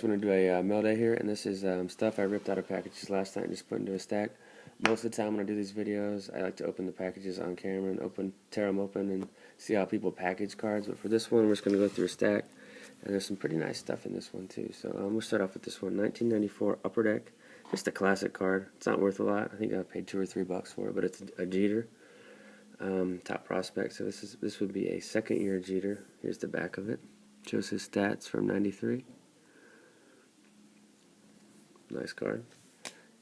I'm going to do a mail day here, and this is stuff I ripped out of packages last night and just put into a stack. Most of the time when I do these videos, I like to open the packages on camera and tear them open and see how people package cards. But for this one, we're just going to go through a stack, and there's some pretty nice stuff in this one too. So we'll start off with this one, 1994 Upper Deck. Just a classic card. It's not worth a lot. I think I paid $2 or $3 for it, but it's a Jeter. Top prospect. So this would be a second-year Jeter. Here's the back of it. Shows his stats from '93. Nice card.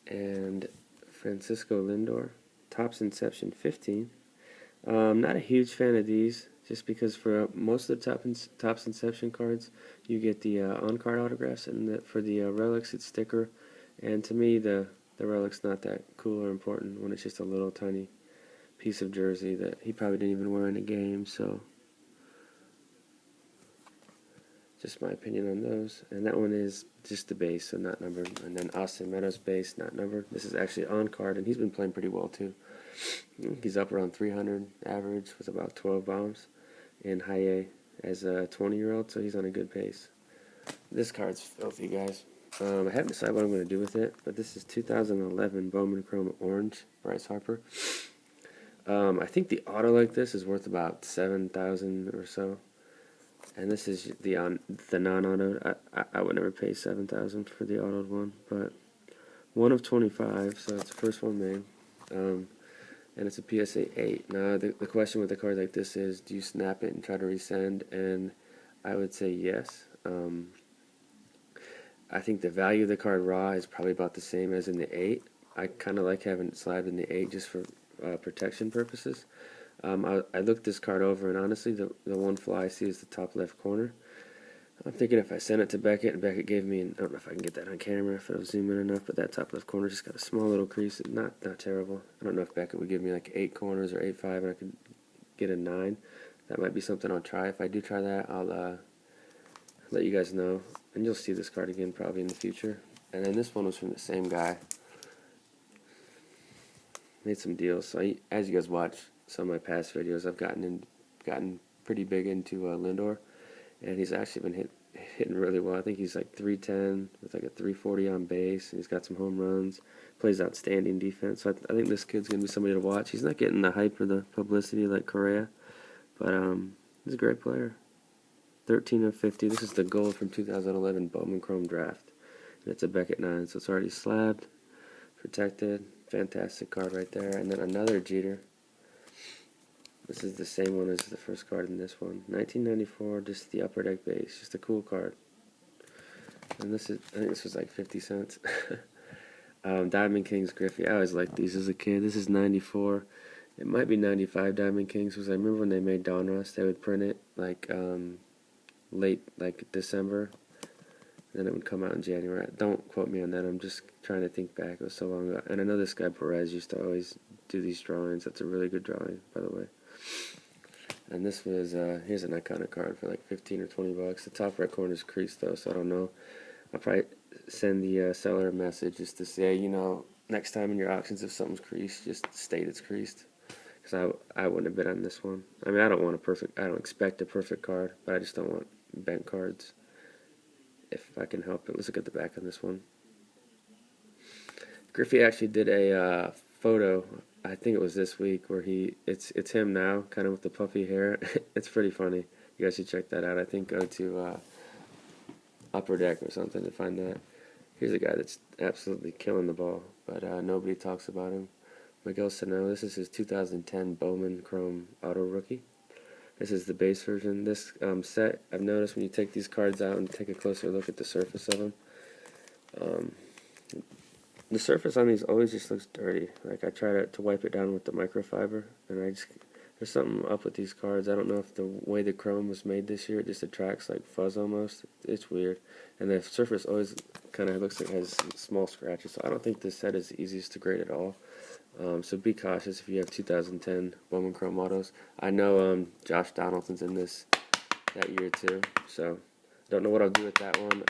And Francisco Lindor, Topps Inception 15. Not a huge fan of these, just because for most of the Topps Inception cards, you get the on-card autographs, and for the relics, it's sticker. And to me, the relic's not that cool or important when it's just a little tiny piece of jersey that he probably didn't even wear in a game. So just my opinion on those. And that one is just the base, so not numbered. And then Austin Meadows base, not numbered. This is actually on card, and he's been playing pretty well too. He's up around 300 average with about 12 bombs in high A as a 20-year-old, so he's on a good pace. This card's filthy, guys. I haven't decided what I'm going to do with it, but this is 2011 Bowman Chrome Orange, Bryce Harper. I think the auto like this is worth about $7,000 or so. And this is the non-autoed. I would never pay $7,000 for the autoed one, but 1 of 25, so it's the first one made. And it's a PSA 8. Now the question with a card like this is, do you snap it and try to resend? And I would say yes. I think the value of the card raw is probably about the same as in the 8. I kind of like having it slabbed in the 8 just for protection purposes. I looked this card over, and honestly, the one flaw I see is the top left corner. I'm thinking if I sent it to Beckett, and Beckett gave me, I don't know if I can get that on camera, if it'll zoom in enough, but that top left corner just got a small little crease. It's not terrible. I don't know if Beckett would give me like 8 corners or 8.5, and I could get a 9. That might be something I'll try. If I do try that, I'll let you guys know. And you'll see this card again probably in the future. And then this one was from the same guy. Made some deals. So as you guys watch some of my past videos, I've gotten pretty big into Lindor, and he's actually been hitting really well. I think he's like 310 with like a 340 on base, and he's got some home runs. Plays outstanding defense. So I think this kid's gonna be somebody to watch. He's not getting the hype or the publicity like Correa, but he's a great player. 13 of 50. This is the gold from 2011 Bowman Chrome draft, and it's a Beckett 9, so it's already slabbed, protected. Fantastic card right there. And then another Jeter. This is the same one as the first card in this one. 1994, just the upper deck base. Just a cool card. And this is, I think this was like 50 cents. Diamond Kings Griffey. I always liked these as a kid. This is 94. It might be 95 Diamond Kings, because I remember when they made Donruss, they would print it like late, like December. Then it would come out in January. Don't quote me on that. I'm just trying to think back. It was so long ago. And I know this guy Perez used to always do these drawings. That's a really good drawing, by the way. And this was, here's an iconic card for like 15 or 20 bucks. The top right corner is creased though, so I don't know. I'll probably send the seller a message just to say, you know, next time in your auctions if something's creased, just state it's creased. Because I wouldn't have bid on this one. I mean, I don't expect a perfect card, but I just don't want bent cards. If I can help it. Let's look at the back on this one. Griffey actually did a photo, I think it was this week, where it's him now, kind of with the puffy hair. It's pretty funny. You guys should check that out. I think go to Upper Deck or something to find that. Here's a guy that's absolutely killing the ball, but nobody talks about him. Miguel Sano. This is his 2010 Bowman Chrome Auto Rookie. This is the base version. This set, I've noticed when you take these cards out and take a closer look at the surface of them, the surface on these always just looks dirty. Like I try to wipe it down with the microfiber, and there's something up with these cards. I don't know if the way the chrome was made this year, it just attracts like fuzz almost. It's weird. And the surface always kind of looks like it has small scratches. So I don't think this set is the easiest to grade at all. So be cautious if you have 2010 Bowman Chrome autos. I know Josh Donaldson's in this that year too, so don't know what I'll do with that one.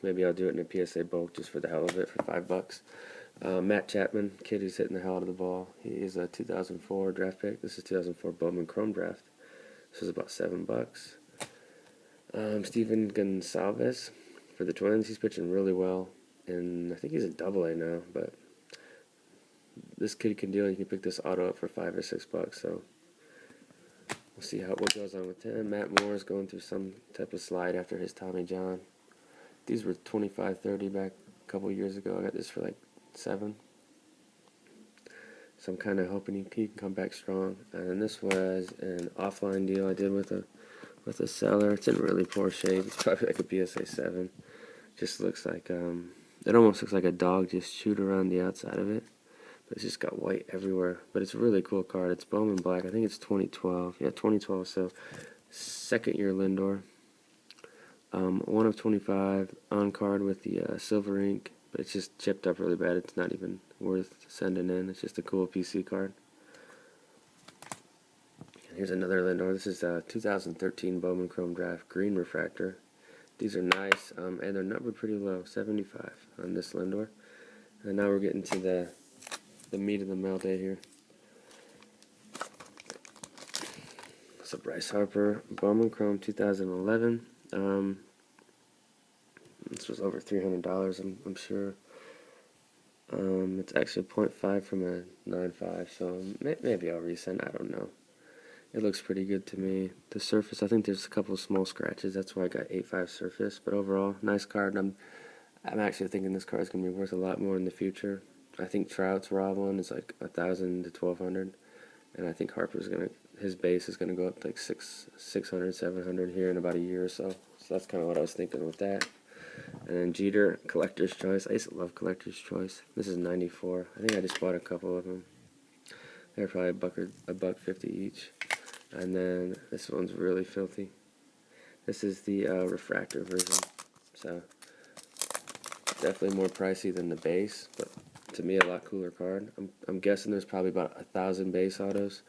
Maybe I'll do it in a PSA bulk just for the hell of it for $5. Matt Chapman, kid who's hitting the hell out of the ball. He is a 2004 draft pick. This is 2004 Bowman Chrome draft. This is about $7. Steven Gonsalves. for the Twins. He's pitching really well, and I think he's a Double-A now. But this kid can deal. You can pick this auto up for $5 or $6. So we'll see what goes on with him. Matt Moore is going through some type of slide after his Tommy John. These were 25-30 back a couple years ago. I got this for like $7. So I'm kind of hoping he can come back strong. And this was an offline deal I did with a seller. It's in really poor shape. It's probably like a PSA 7. Just looks like it almost looks like a dog just chewed around the outside of it. But it's just got white everywhere. But it's a really cool card. It's Bowman black. I think it's 2012. Yeah, 2012. So second year Lindor. 1 of 25 on card with the silver ink. But it's just chipped up really bad. It's not even worth sending in. It's just a cool PC card. Here's another Lindor. This is a 2013 Bowman Chrome Draft Green Refractor. These are nice, and they're numbered pretty low, 75 on this Lindor. And now we're getting to the meat of the mail day here. So Bryce Harper, Bowman Chrome 2011. This was over $300, I'm sure. It's actually 0.5 from a 9.5, so maybe I'll resend. I don't know. It looks pretty good to me. The surface, I think there's a couple of small scratches. That's why I got 8.5 surface. But overall, nice card. I'm actually thinking this card is going to be worth a lot more in the future. I think Trout's raw one is like 1,000 to 1,200, and I think Harper's his base is gonna go up to like 600, 700 here in about a year or so. So that's kind of what I was thinking with that. And then Jeter, Collector's Choice. I used to love Collector's Choice. This is 94. I think I just bought a couple of them. They're probably $1.50 each. And then this one's really filthy. This is the refractor version, so definitely more pricey than the base, but to me a lot cooler card. I'm guessing there's probably about 1,000 base autos,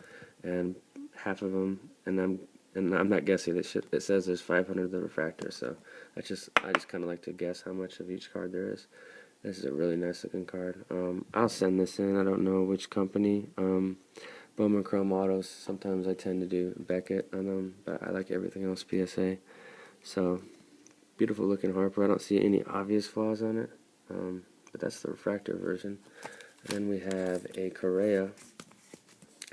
and half of them, and I'm not guessing. It says there's 500 of the refractor, so I just kind of like to guess how much of each card there is. This is a really nice looking card. I'll send this in. I don't know which company. Bowman Chrome Autos, sometimes I tend to do Beckett on them, but I like everything else PSA. So, beautiful looking Harper. I don't see any obvious flaws on it, but that's the refractor version. And then we have a Correa,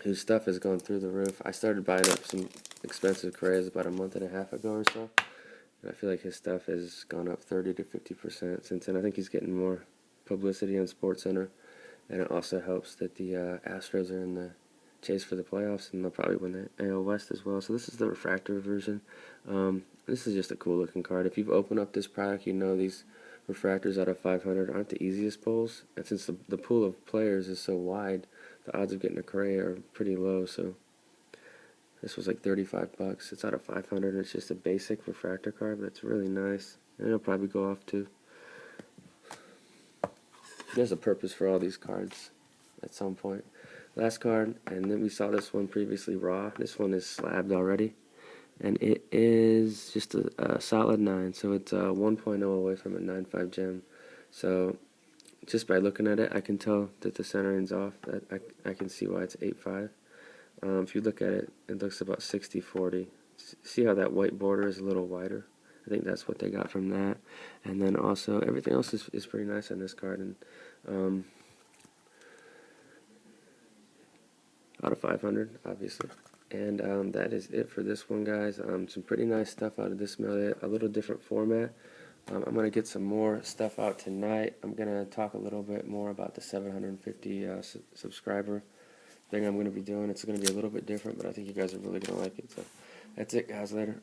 whose stuff has gone through the roof. I started buying up some expensive Correas about a month and a half ago or so, and I feel like his stuff has gone up 30 to 50% since then. I think he's getting more publicity on SportsCenter, and it also helps that the Astros are in the chase for the playoffs, and they'll probably win the AL West as well. So this is the refractor version. This is just a cool looking card. If you've opened up this product, you know these refractors out of 500 aren't the easiest pulls, and since the pool of players is so wide, the odds of getting a Correa are pretty low. So this was like $35. It's out of 500, and it's just a basic refractor card, but it's really nice, and it'll probably go off too. There's a purpose for all these cards at some point. Last card, and then we saw this one previously raw. This one is slabbed already, and it is just a solid 9, so it's 1.0 away from a 9.5 gem. So just by looking at it, I can tell that the centering's off. I can see why it's 8.5. If you look at it, it looks about 60-40. See how that white border is a little wider? I think that's what they got from that. And then also, everything else is pretty nice on this card. And out of 500, obviously. And that is it for this one, guys. Some pretty nice stuff out of this mail. A little different format. I'm going to get some more stuff out tonight. I'm going to talk a little bit more about the 750 subscriber thing I'm going to be doing. It's going to be a little bit different, but I think you guys are really going to like it. So that's it, guys. Later.